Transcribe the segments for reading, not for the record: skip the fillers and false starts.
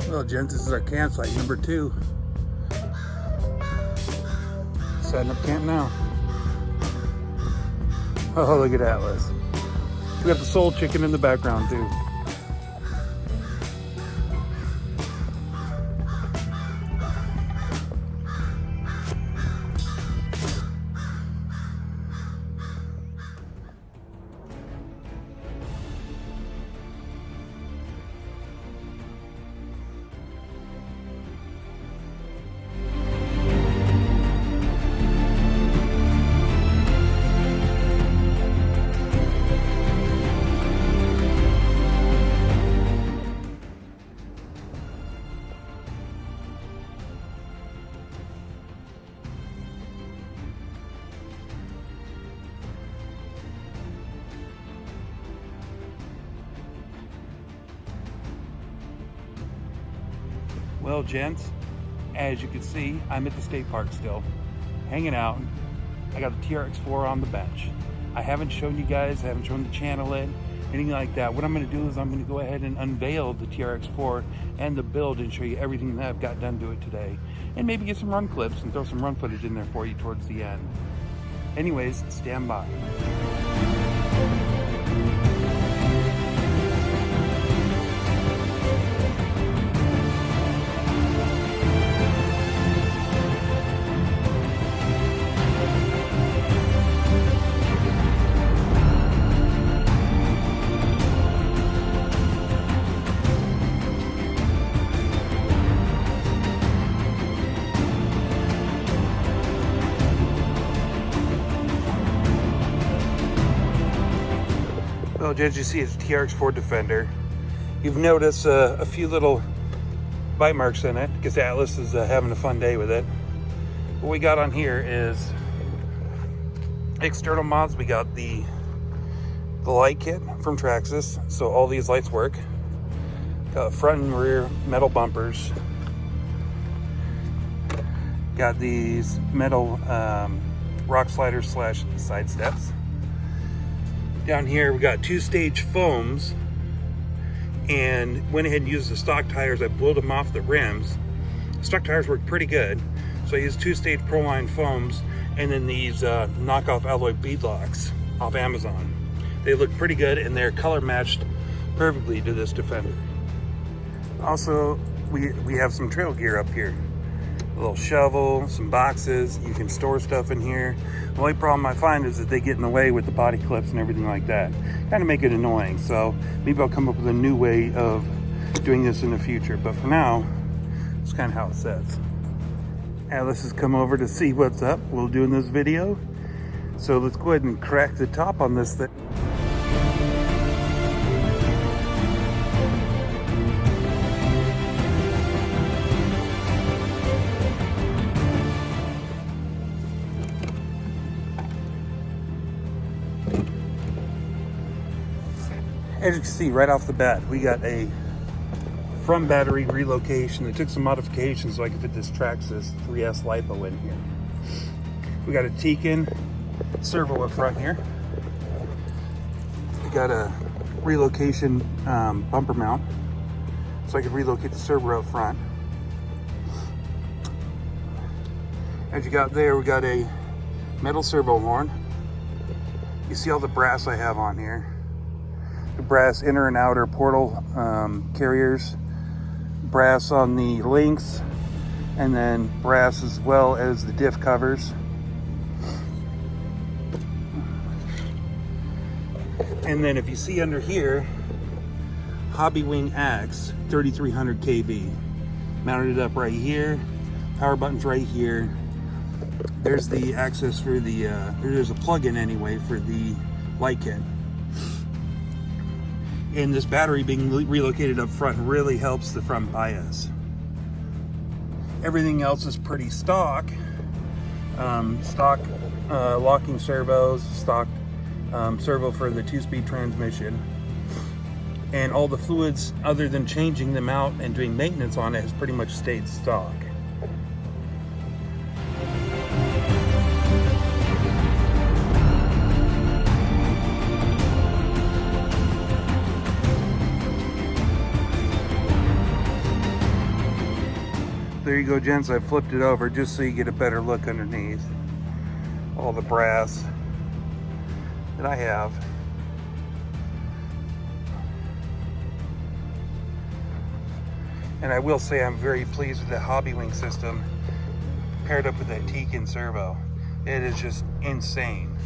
Well, gents, this is our campsite number 2. Setting up camp now. Oh, look at Atlas. We got the soul chicken in the background too. Well, gents, as you can see, I'm at the state park still, hanging out. I got the TRX4 on the bench. I haven't shown you guys, I haven't shown the channel it, anything like that. What I'm going to do is I'm going to go ahead and unveil the TRX4 and the build and show you everything that I've got done to it today. And maybe get some run clips and throw some run footage in there for you towards the end. Anyways, stand by. Well, as you see, it's a TRX4 Defender. You've noticed a few little bite marks in it because Atlas is having a fun day with it. What we got on here is external mods. We got the light kit from Traxxas, so all these lights work. Got front and rear metal bumpers. Got these metal rock sliders slash side steps. Down here we got 2-stage foams, and went ahead and used the stock tires. I blew them off the rims. Stock tires work pretty good, so I used 2-stage Proline foams and then these knockoff alloy beadlocks off Amazon. They look pretty good and they're color matched perfectly to this Defender. Also, we have some trail gear up here. A little shovel, some boxes. You can store stuff in here. The only problem I find is that they get in the way with the body clips and everything like that. Kind of make it annoying. So maybe I'll come up with a new way of doing this in the future. But for now, it's kind of how it sets. Atlas has come over to see what's up while doing this video. So let's go ahead and crack the top on this thing. As you can see right off the bat, we got a front battery relocation. It took some modifications so I could fit this Traxxas 3S LiPo in here. We got a tekin servo up front here. We got a relocation bumper mount so I could relocate the servo up front. As you got there, we got a metal servo horn. You see all the brass I have on here. The brass inner and outer portal carriers, brass on the links, and then brass as well as the diff covers. And then if you see under here, Hobby Wing Axe 3300 kV. Mounted it up right here, power button's right here. There's the access for the, there's a plug-in anyway for the light kit. And this battery being relocated up front really helps the front bias. Everything else is pretty stock. Stock locking servos, stock servo for the 2-speed transmission. And all the fluids, other than changing them out and doing maintenance on it, has pretty much stayed stock. there you go, gents. I flipped it over just so you get a better look underneath all the brass that I have. And I will say I'm very pleased with the Hobbywing system paired up with that Tekin servo. It is just insane.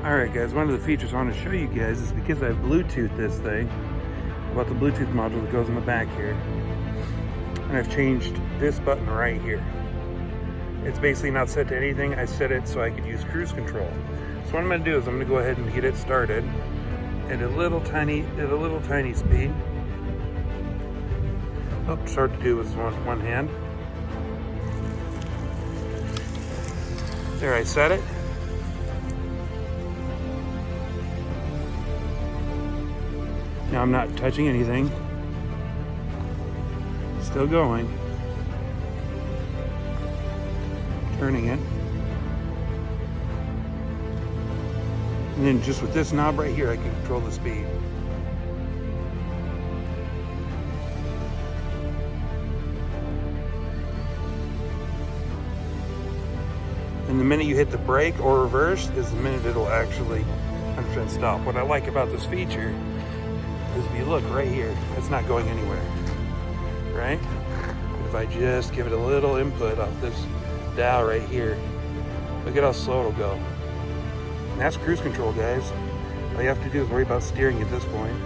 Alright guys, one of the features I want to show you guys is because I've Bluetooth this thing, about the Bluetooth module that goes in the back here. And I've changed this button right here. It's basically not set to anything. I set it so I could use cruise control. So what I'm going to do is I'm going to go ahead and get it started at a little tiny speed. Oh, it's hard to do with one hand. There, I set it. Now I'm not touching anything. Still going. Turning it. And then just with this knob right here, I can control the speed. And the minute you hit the brake or reverse is the minute it'll actually 100% stop. What I like about this feature is if you look right here, it's not going anywhere, right? But if I just give it a little input off this dial right here, look at how slow it'll go. And that's cruise control, guys. All you have to do is worry about steering at this point.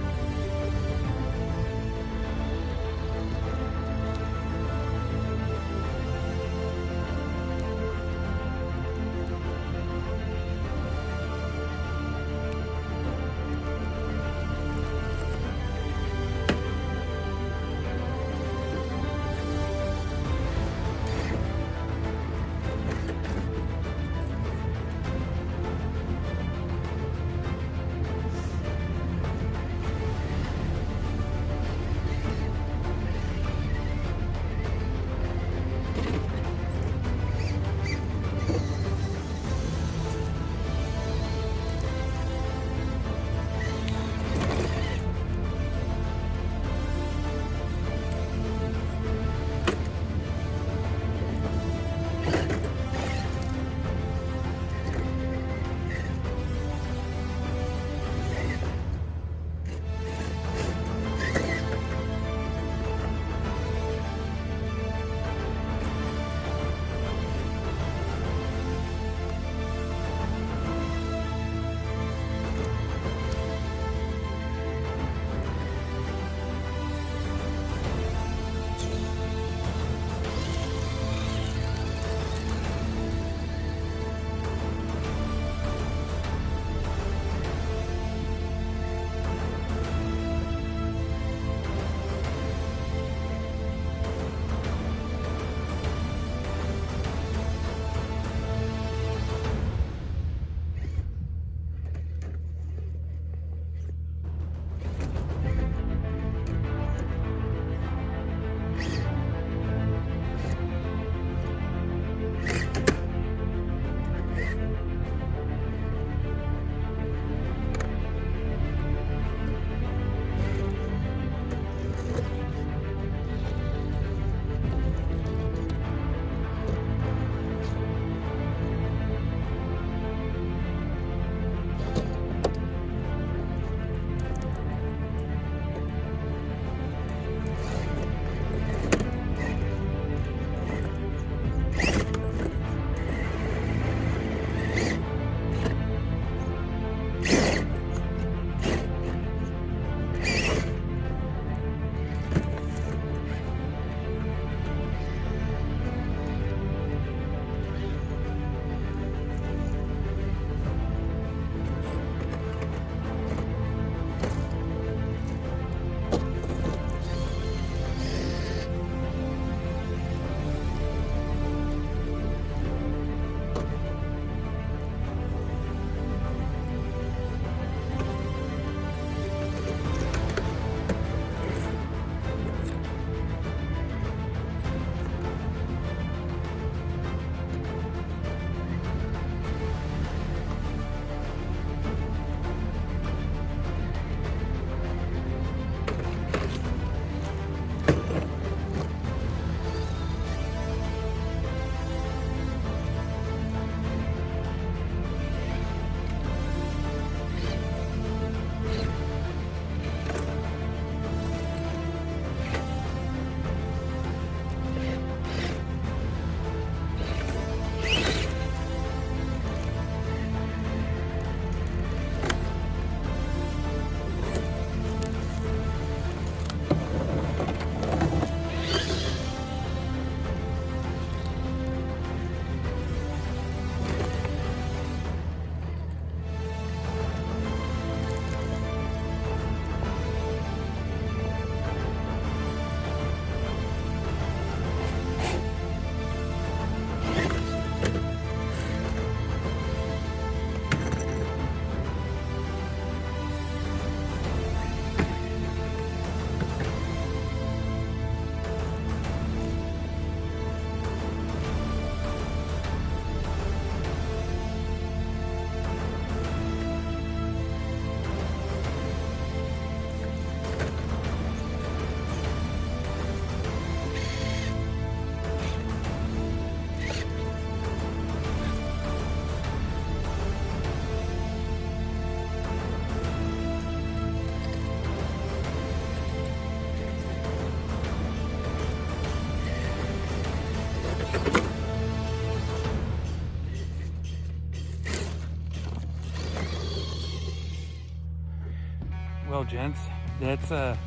Well, gents, that's a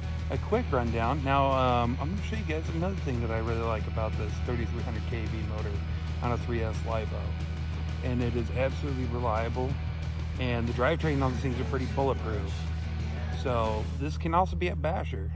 quick rundown. Now, I'm going to show you guys another thing that I really like about this 3300 kV motor on a 3S LiPo. And it is absolutely reliable, and the drivetrain on these things are pretty bulletproof. So this can also be a basher.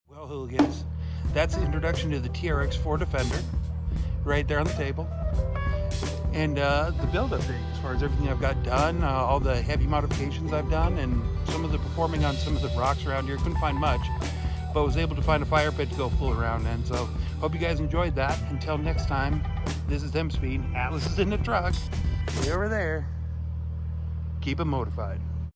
Well, hooligans, that's the introduction to the TRX4 Defender right there on the table. And the build update as far as everything I've got done, all the heavy modifications I've done, and some of the performing on some of the rocks around here. Couldn't find much, but was able to find a fire pit to go fool around in. So hope you guys enjoyed that. Until next time, this is M Speed. Atlas is in the truck. Way over there. Keep 'em motified.